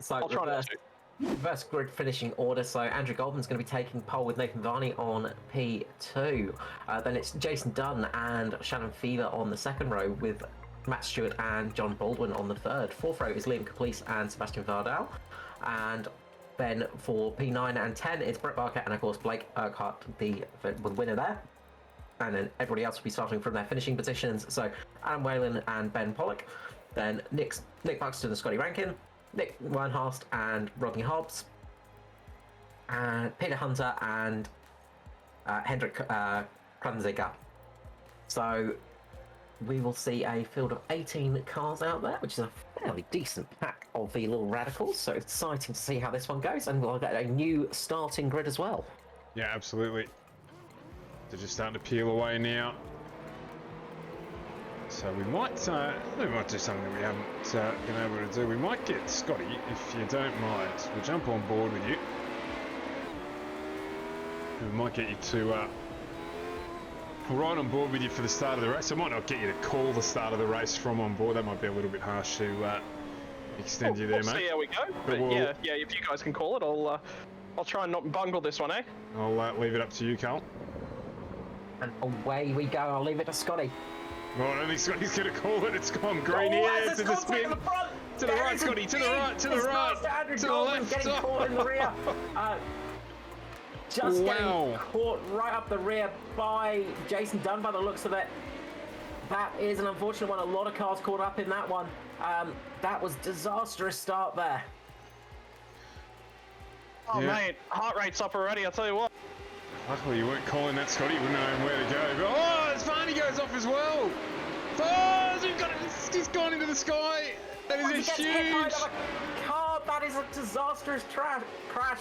So reverse grid finishing order. So Andrew Goldman's going to be taking pole with Nathan Varney on P2. Then it's Jason Dunn and Shannon Fever on the second row, with Matt Stewart and John Baldwin on the third. Fourth row is Liam Caplice and Sebastian Vardal. And then for P9 and 10, it's Brett Barker and of course Blake Urquhart, the winner there. And then everybody else will be starting from their finishing positions. So Adam Whalen and Ben Pollock. Then Nick Buxton and Scotty Rankin. Nick Wernhorst and Rodney Hobbs, and Peter Hunter and Hendrik Kranziger. So we will see a field of 18 cars out there, which is a fairly decent pack of the little radicals. So exciting to see how this one goes, and we'll get a new starting grid as well. Yeah, absolutely. They're just starting to peel away now. So we might do something that we haven't been able to do. We might get Scotty, if you don't mind. We'll jump on board with you. We might get you to ride on board with you for the start of the race. I might not get you to call the start of the race from on board. That might be a little bit harsh to extend you there, we'll mate. See how we go. But yeah, if you guys can call it, I'll try and not bungle this one, eh? I'll leave it up to you, Carl. And away we go. I'll leave it to Scotty. Well, I don't think Scotty's going to call it. It's gone green here to the spin. To the right, Scotty, to the right, to the right, to the left. Getting caught in the rear. Just getting caught right up the rear by Jason Dunn by the looks of it. That is an unfortunate one. A lot of cars caught up in that one. That was disastrous start there. Oh, mate, heart rate's up already, I'll tell you what. Luckily you weren't calling that, Scotty. You wouldn't know where to go. But, oh, Varney goes off as well. Oh, he's gone into the sky. That is a huge... car. That is a disastrous crash.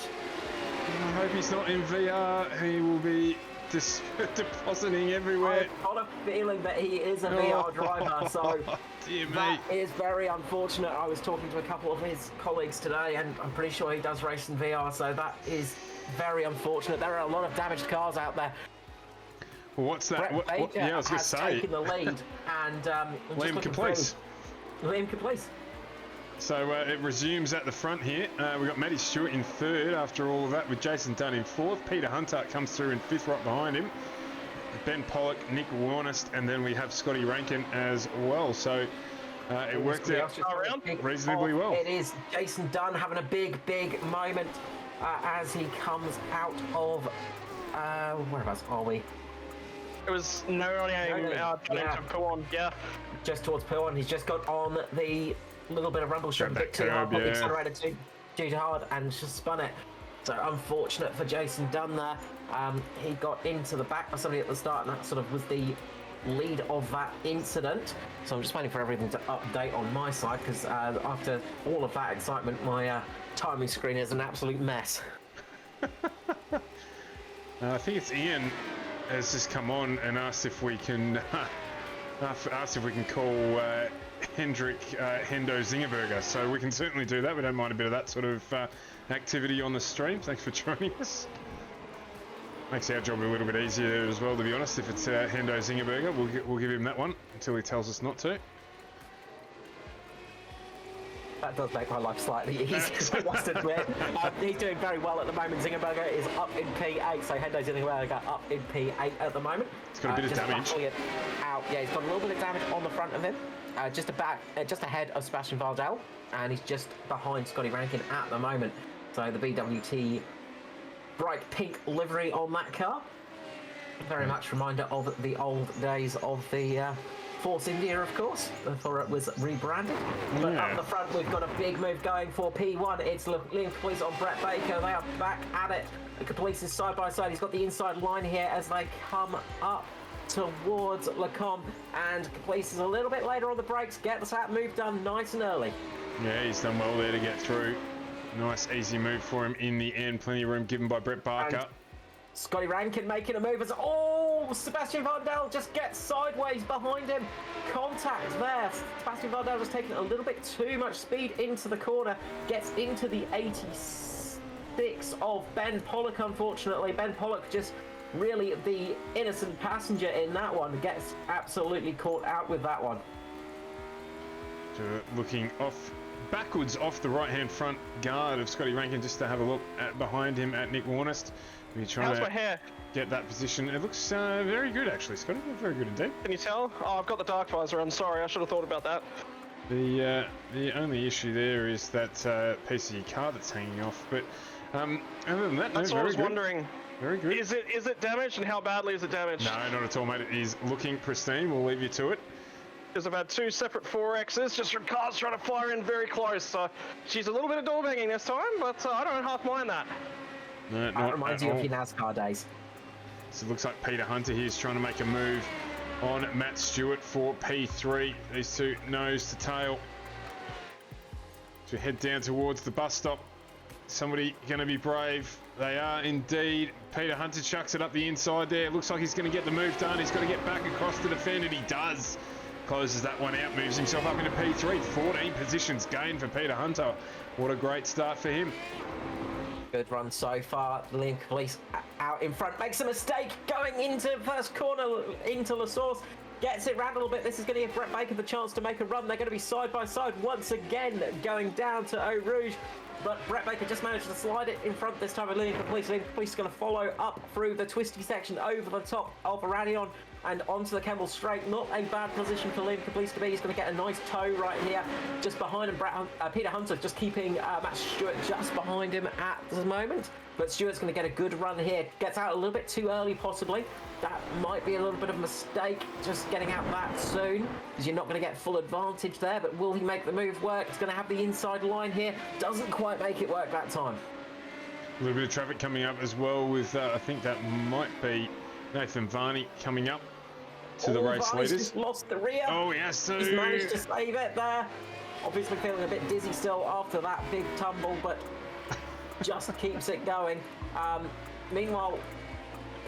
I hope he's not in VR. He will be depositing everywhere. I've got a feeling that he is a VR driver, so dear me. That is very unfortunate. I was talking to a couple of his colleagues today, and I'm pretty sure he does race in VR, so that is very unfortunate. There are a lot of damaged cars out there. Well, what's that? Baker I was going to say. taken the lead, and Liam Caplice. Liam Caplice. So it resumes at the front here. We've got Matty Stewart in third after all of that, with Jason Dunn in fourth. Peter Hunter comes through in fifth right behind him. Ben Pollock, Nick Warnest, and then we have Scotty Rankin as well. So it worked out reasonably well. It is Jason Dunn having a big moment as he comes out of... whereabouts are we? It was to Puon, yeah. Just towards Puon. He's just got on the little bit of rumble strip, a bit too hard, probably accelerated too hard, and just spun it. So unfortunate for Jason Dunn there. He got into the back by somebody at the start, and that sort of was the lead of that incident. So I'm just waiting for everything to update on my side, because after all of that excitement, my timing screen is an absolute mess. I think it's Ian has just come on and asked if we can call Hendrik Hendo Zingerberger. So we can certainly do that. We don't mind a bit of that sort of activity on the stream. Thanks for joining us. Makes our job a little bit easier as well, to be honest. If it's Hendo Zingerberger, we'll give him that one until he tells us not to. That does make my life slightly easier, I must admit. He's doing very well at the moment. Zingerberger is up in P8, so Hendo Zingerberger up in P8 at the moment. He's got a bit of damage. Out. Yeah, he's got a little bit of damage on the front of him, just ahead of Sebastian Vardell, and he's just behind Scotty Rankin at the moment. So the BWT bright pink livery on that car. Very much reminder of the old days of the Force India, of course, before it was rebranded. But up the front, we've got a big move going for P1. It's Liam Caplice on Brett Baker. They are back at it. Caplice is side by side. He's got the inside line here as they come up towards Lecombe. And Caplice is a little bit later on the brakes. Gets that move done nice and early. Yeah, he's done well there to get through. Nice, easy move for him in the end. Plenty of room given by Brett Barker. And Scotty Rankin making a move as Sebastian Vardell just gets sideways behind him. Contact there. Sebastian Vardell just taking a little bit too much speed into the corner. Gets into the 86 of Ben Pollock, unfortunately. Ben Pollock just really the innocent passenger in that one. Gets absolutely caught out with that one. So looking backwards off the right-hand front guard of Scotty Rankin just to have a look behind him at Nick Warnest. We're trying to get that position. It looks very good, actually, Scotty. Very good indeed. Can you tell? Oh, I've got the dark visor on. Sorry, I should have thought about that. The only issue there is that piece of your car that's hanging off. But other than that, that's what I was wondering. Very good. Is it damaged, and how badly is it damaged? No, not at all, mate. It is looking pristine. We'll leave you to it. Because I've had two separate 4Xs just from cars trying to fire in very close. So she's a little bit of door banging this time, but I don't half mind that. No, that reminds you of your NASCAR days. So it looks like Peter Hunter here is trying to make a move on Matt Stewart for P3. These two nose to tail. To head down towards the bus stop. Somebody going to be brave. They are indeed. Peter Hunter chucks it up the inside there. It looks like he's going to get the move done. He's got to get back across to defend, and he does. Closes that one out, moves himself up into P3. 14 positions gained for Peter Hunter. What a great start for him. Good run so far. Liam Caplice out in front. Makes a mistake going into first corner, into La Source. Gets it round a little bit. This is going to give Brett Baker the chance to make a run. They're going to be side by side once again, going down to Eau Rouge. But Brett Baker just managed to slide it in front this time with Liam Caplice. Liam Caplice is going to follow up through the twisty section over the top of Radion and onto the Kemble Straight. Not a bad position for Liam Caplice to be. He's going to get a nice tow right here. Just behind him, Peter Hunter just keeping Matt Stewart just behind him at the moment. But Stewart's going to get a good run here. Gets out a little bit too early, possibly. That might be a little bit of a mistake, just getting out that soon, because you're not going to get full advantage there. But will he make the move work? He's going to have the inside line here. Doesn't quite make it work that time. A little bit of traffic coming up as well with, I think that might be Nathan Varney coming up to the race Varney's leaders. Just lost the rear. Oh, he has to. He's managed to save it there. Obviously feeling a bit dizzy still after that big tumble, but just keeps it going. Meanwhile,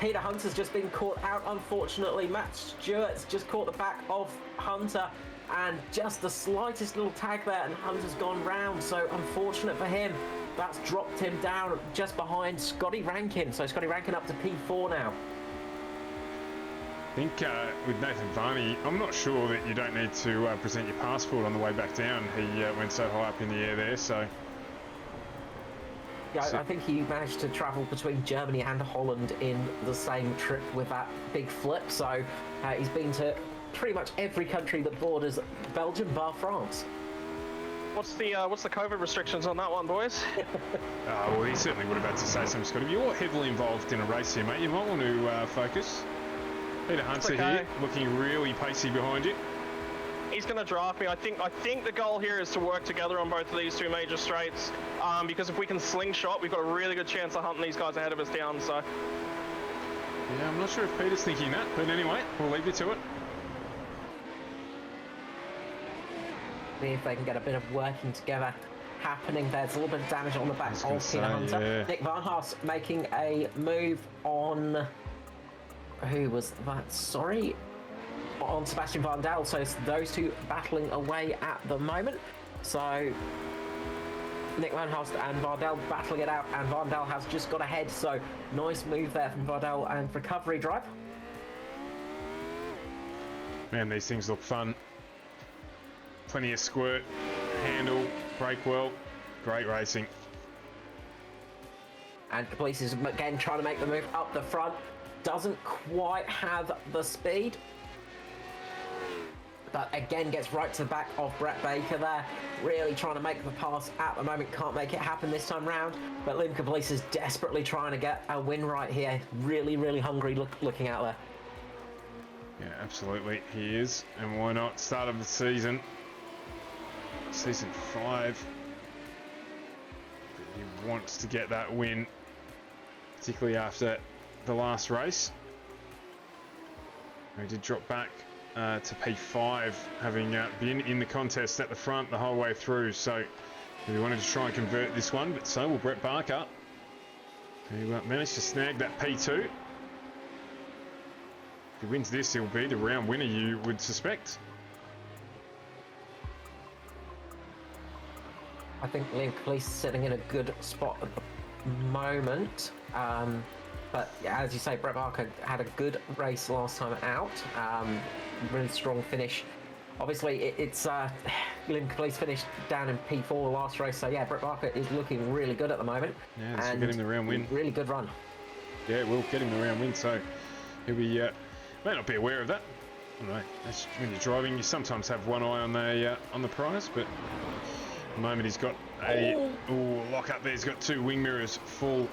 Peter Hunter's just been caught out, unfortunately. Matt Stewart's just caught the back of Hunter, and just the slightest little tag there, and Hunter's gone round. So unfortunate for him. That's dropped him down just behind Scotty Rankin. So Scotty Rankin up to P4 now. I think with Nathan Varney, I'm not sure that you don't need to present your passport on the way back down. He went so high up in the air there, so... Yeah, I think he managed to travel between Germany and Holland in the same trip with that big flip. So he's been to pretty much every country that borders Belgium, bar France. What's the COVID restrictions on that one, boys? Well, he certainly would have had to say something, Scott. If you're heavily involved in a race here, mate, you might want to focus. Peter Hunter here, looking really pacey behind you. He's going to draft me. I think the goal here is to work together on both of these two major straights, because if we can slingshot, we've got a really good chance of hunting these guys ahead of us down. So, yeah, I'm not sure if Peter's thinking that, but anyway, we'll leave you to it. See if they can get a bit of working together happening there. There's a little bit of damage on the back of Peter Hunter. Yeah. Nick Van Haas making a move on... Who was that? Sorry. on Sebastian Vandal. So it's those two battling away at the moment. So Nick Van Hulst and Vardell battling it out, and Vardell has just got ahead. So nice move there from Vardell and recovery drive. Man, these things look fun. Plenty of squirt, handle, brake well, great racing. And Caplice is again trying to make the move up the front. Doesn't quite have the speed. But again gets right to the back of Brett Baker there. Really trying to make the pass at the moment. Can't make it happen this time round. But Liam Caplice is desperately trying to get a win right here. Really, really hungry looking out there. Yeah, absolutely, he is. And why not? Start of the season. Season 5. He wants to get that win, particularly after the last race. He did drop back to P5, having been in the contest at the front the whole way through. So he wanted to try and convert this one, but so will Brett Barker, who managed to snag that P2. If he wins this, he'll be the round winner, you would suspect. I think Liam Caplice is sitting in a good spot at the moment. But yeah, as you say, Brett Barker had a good race last time out. Really strong finish. Obviously, it's Liam Caplice finished down in P4 the last race. So yeah, Brett Barker is looking really good at the moment. Yeah, this will get him the round win. Really good run. Yeah, it will get him the round win. So he'll be may not be aware of that. I don't know. When you're driving, you sometimes have one eye on the prize, but at the moment he's got a lock up there. He's got 2 wing mirrors full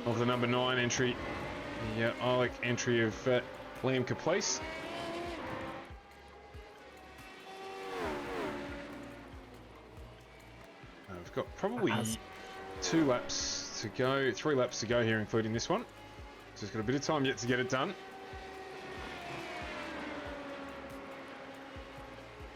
of the number 9 entry, the ILEC entry of Liam Caplice. We've got probably 3 laps to go here, including this one. So he's got a bit of time yet to get it done.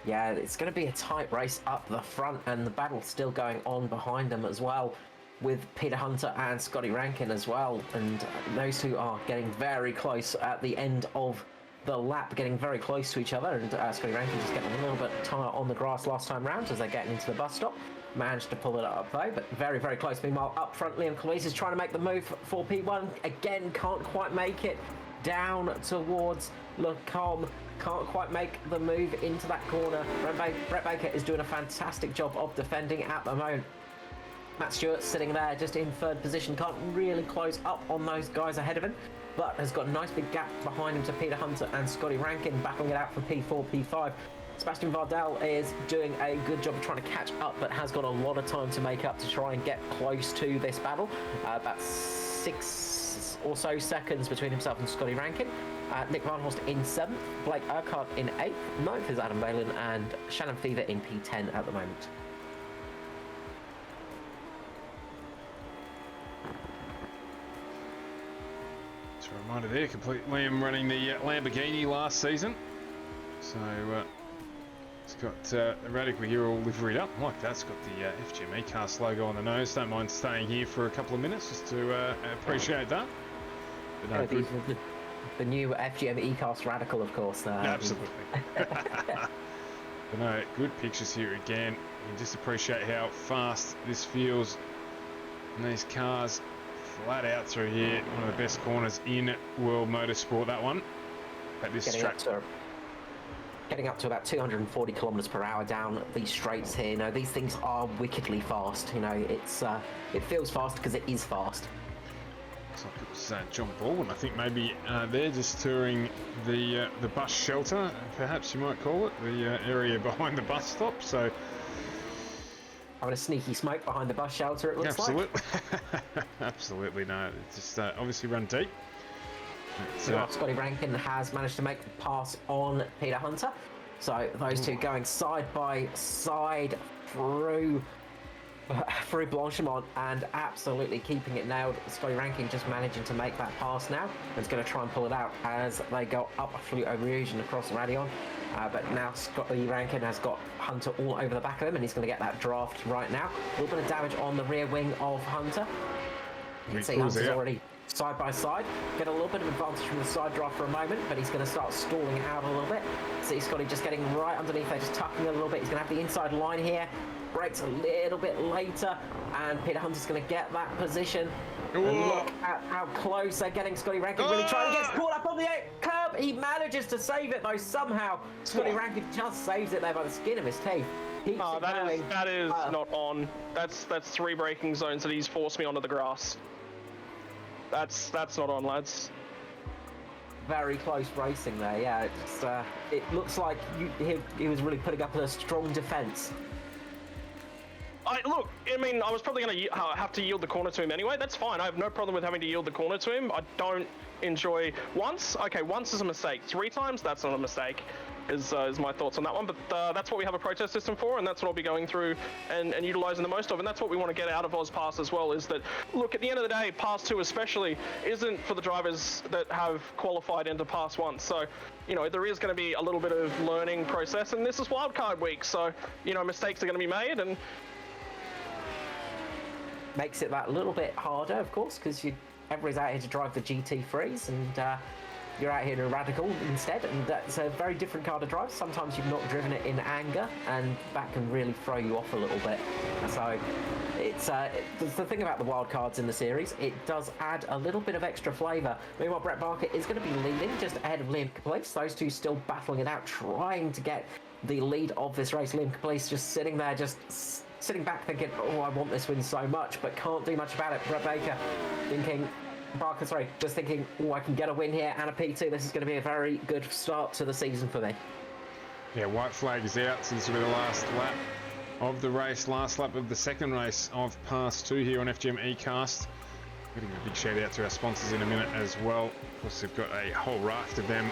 Yeah, it's going to be a tight race up the front, and the battle's still going on behind them as well, with Peter Hunter and Scotty Rankin as well. And those two are getting very close at the end of the lap, getting very close to each other. And Scotty Rankin just getting a little bit tight on the grass last time round as they're getting into the bus stop. Managed to pull it up though, but very, very close. Meanwhile, up front, Liam Caplice is trying to make the move for P1. Again, can't quite make it down towards Lecombe. Can't quite make the move into that corner. Brett Baker is doing a fantastic job of defending at the moment. Matt Stewart sitting there just in 3rd position. Can't really close up on those guys ahead of him, but has got a nice big gap behind him to Peter Hunter and Scotty Rankin, battling it out for P4, P5. Sebastian Vardell is doing a good job of trying to catch up, but has got a lot of time to make up to try and get close to this battle. About 6 or so seconds between himself and Scotty Rankin. Nick Van Hulst in 7th, Blake Urquhart in 8th, 9th is Adam Balin, and Shannon Fever in P10 at the moment. Just a reminder there, complete Liam running the Lamborghini last season. So it's got the Radical here all liveried up. Like that's got the FGM eCast logo on the nose. Don't mind staying here for a couple of minutes just to appreciate that. But no, good. The new FGM eCast Radical, of course. Absolutely. But no, good pictures here again. You can just appreciate how fast this feels. And these cars flat out through here. One of the best corners in World Motorsport, that one. At this track. Getting up to about 240 kilometers per hour down these straights here. You know, these things are wickedly fast. You know, it feels fast because it is fast. Looks like it was John Baldwin, I think maybe they're just touring the bus shelter, perhaps you might call it, the area behind the bus stop. So having a sneaky smoke behind the bus shelter, it looks like. Absolutely, no. It's just obviously run deep. Scotty Rankin has managed to make the pass on Peter Hunter. So those two going side by side through Blanchimont and absolutely keeping it nailed. Scotty Rankin just managing to make that pass now and is going to try and pull it out as they go up through Rouge and across Radion. But now Scotty Rankin has got Hunter all over the back of him and he's going to get that draft right now. A little bit of damage on the rear wing of Hunter. You can see Hunter's already side by side. Get a little bit of advantage from the side drive for a moment, but he's going to start stalling out a little bit. See Scotty just getting right underneath there, just tucking a little bit. He's going to have the inside line here. Brakes a little bit later, and Peter Hunter's going to get that position. And look at how close they're getting. Scotty Rankin really trying to get caught up on the curb. He manages to save it though somehow. Scotty Rankin just saves it there by the skin of his teeth. That is not on. That's 3 braking zones that he's forced me onto the grass. That's not on, lads. Very close racing there. Yeah, it looks like he was really putting up a strong defence. Look, I mean, I was probably going to have to yield the corner to him anyway. That's fine. I have no problem with having to yield the corner to him. I don't enjoy once. Okay, once is a mistake. 3 times, that's not a mistake. Is my thoughts on that one. But that's what we have a protest system for, and that's what I'll be going through and utilising the most of. And that's what we want to get out of AUSPASS as well. Is that, look, at the end of the day, PASS2 especially isn't for the drivers that have qualified into PASS1. So, you know, there is going to be a little bit of learning process, and this is wildcard week. So, you know, mistakes are going to be made, and makes it that little bit harder, of course, because everybody's out here to drive the GT3s, and you're out here to Radical instead, and that's a very different car to drive. Sometimes you've not driven it in anger, and that can really throw you off a little bit. So it's the thing about the wildcards in the series, it does add a little bit of extra flavour. Meanwhile, Brett Barker is going to be leading just ahead of Liam Caplice. Those two still battling it out, trying to get the lead of this race. Liam Caplice just sitting there, just sitting back thinking, oh, I want this win so much, but can't do much about it. Brett Baker just thinking, oh, I can get a win here and a P2. This is going to be a very good start to the season for me. Yeah, white flag is out, so this will be the last lap of the race, last lap of the second race of PASS2 here on FGM eCast. We're going to give a big shout out to our sponsors in a minute as well. Of course, they've got a whole raft of them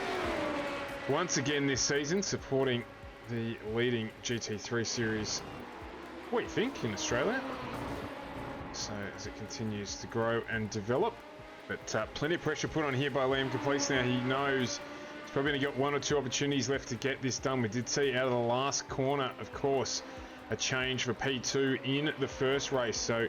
once again this season, supporting the leading GT3 series, what do you think, in Australia? So as it continues to grow and develop, but plenty of pressure put on here by Liam Caplice. Now he knows he's probably going to get 1 or 2 opportunities left to get this done. We did see out of the last corner, of course, a change for P2 in the first race. So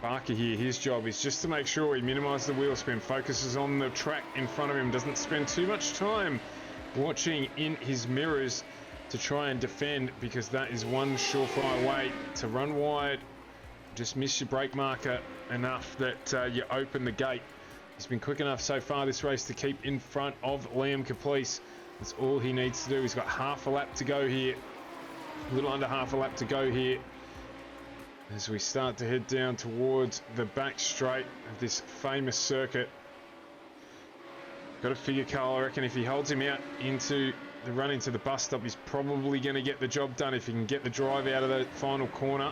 Barker here, his job is just to make sure he minimises the wheel spin, focuses on the track in front of him, doesn't spend too much time watching in his mirrors to try and defend, because that is one surefire way to run wide. Just miss your brake marker enough that you open the gate. He's been quick enough so far this race to keep in front of Liam Caplice. That's all he needs to do. He's got half a lap to go here. A little under half a lap to go here as we start to head down towards the back straight of this famous circuit. Got to figure, Carl, I reckon if he holds him out into the run into the bus stop, he's probably going to get the job done if he can get the drive out of the final corner.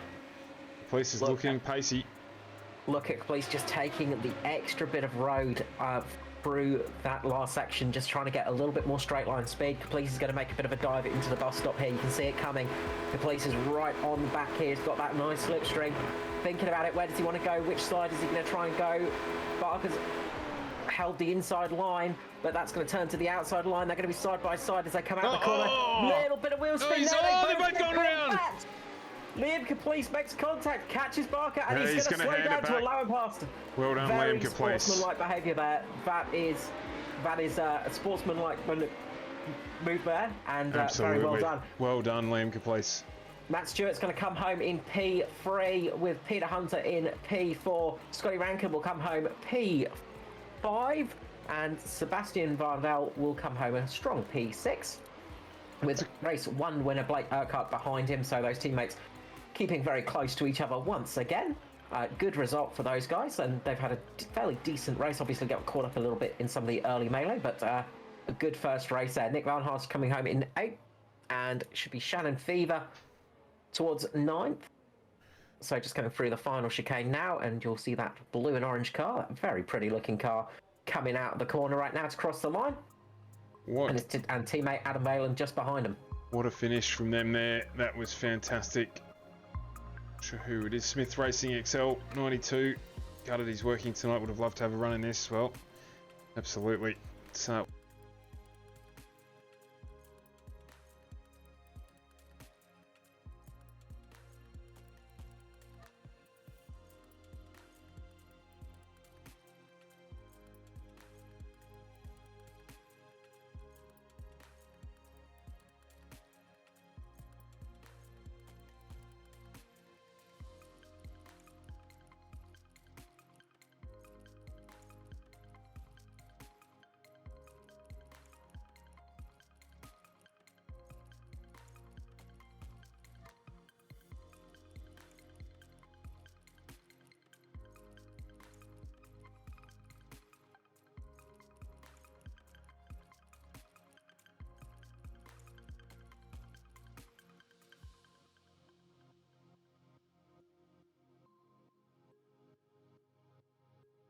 Caplice is looking pacey. Look at Caplice just taking the extra bit of road through that last section, just trying to get a little bit more straight line speed. Caplice is going to make a bit of a dive into the bus stop here. You can see it coming. Caplice is right on the back here. He's got that nice slipstream. Thinking about it, where does he want to go? Which side is he going to try and go? Barker's held the inside line, but that's going to turn to the outside line. They're going to be side by side as they come out the corner. Little bit of wheel spin there. They've both gone around. Liam Caplice makes contact, catches Barker, and he's going to slow down to allow him past. Well done, Very Liam Caplice. Sportsmanlike behaviour there. That is a sportsmanlike move there, and very well done. Well done, Liam Caplice. Matt Stewart's going to come home in P3 with Peter Hunter in P4. Scotty Rankin will come home P5, and Sebastian Vardell will come home a strong P6 with race 1 winner Blake Urquhart behind him. So those teammates keeping very close to each other once again. Good result for those guys, and they've had a fairly decent race. Obviously got caught up a little bit in some of the early melee, but a good first race there. Nick Van Haas coming home in 8th, and it should be Shannon Fever towards 9th. So just going through the final chicane now, and you'll see that blue and orange car, that very pretty looking car, coming out of the corner right now to cross the line. And teammate Adam Valen just behind him. What a finish from them there. That was fantastic. Not sure who it is. Smith Racing XL 92. Gutted he's working tonight. Would have loved to have a run in this. Well, absolutely. So